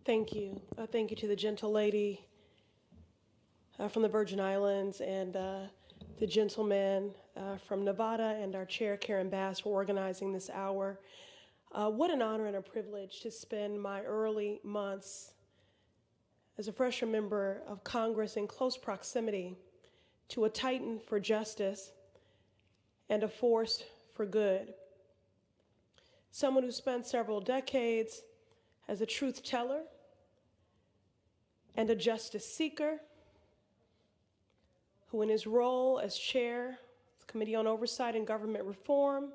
Thank you. Thank you to the gentle lady from the Virgin Islands and the gentleman from Nevada and our chair, Karen Bass, for organizing this hour. What an honor and a privilege to spend my early months as a freshman member of Congress in close proximity to a titan for justice and a force for good. Someone who spent several decades as a truth teller and a justice seeker, who in his role as chair of the Committee on Oversight and Government Reform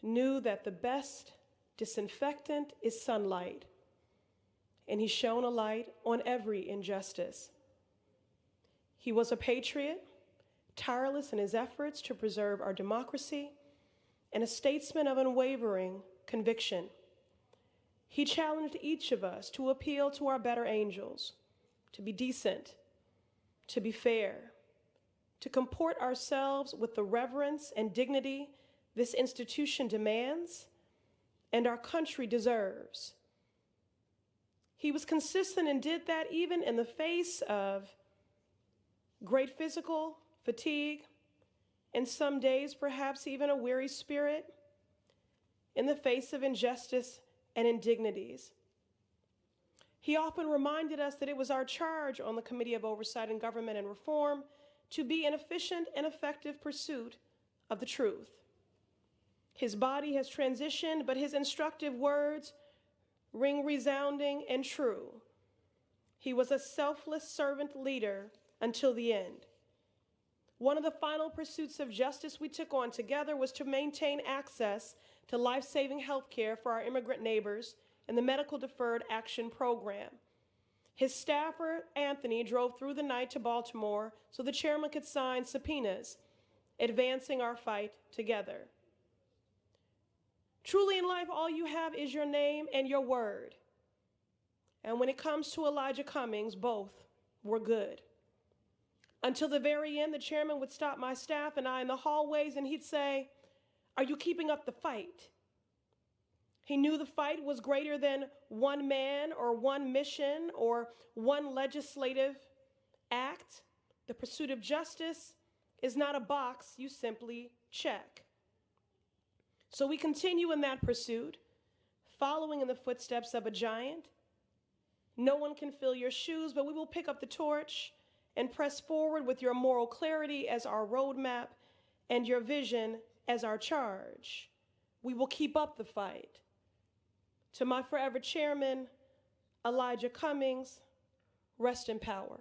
knew that the best disinfectant is sunlight, and he shone a light on every injustice. He was a patriot, tireless in his efforts to preserve our democracy, and a statesman of unwavering conviction. He challenged each of us to appeal to our better angels, to be decent, to be fair, to comport ourselves with the reverence and dignity this institution demands and our country deserves. He was consistent and did that even in the face of great physical fatigue, and some days perhaps even a weary spirit, in the face of injustice and indignities. He often reminded us that it was our charge on the Committee of Oversight and Government and Reform to be an efficient and effective pursuit of the truth. His body has transitioned, but his instructive words ring resounding and true. He was a selfless servant leader until the end. One of the final pursuits of justice we took on together was to maintain access to life-saving health care for our immigrant neighbors in the Medical Deferred Action Program. His staffer, Anthony, drove through the night to Baltimore so the chairman could sign subpoenas, advancing our fight together. Truly in life, all you have is your name and your word. And when it comes to Elijah Cummings, both were good. Until the very end, the chairman would stop my staff and I in the hallways and he'd say, "Are you keeping up the fight?" He knew the fight was greater than one man or one mission or one legislative act. The pursuit of justice is not a box you simply check. So we continue in that pursuit, following in the footsteps of a giant. No one can fill your shoes, but we will pick up the torch and press forward with your moral clarity as our roadmap and your vision as our charge. We will keep up the fight. To my forever chairman, Elijah Cummings, rest in power.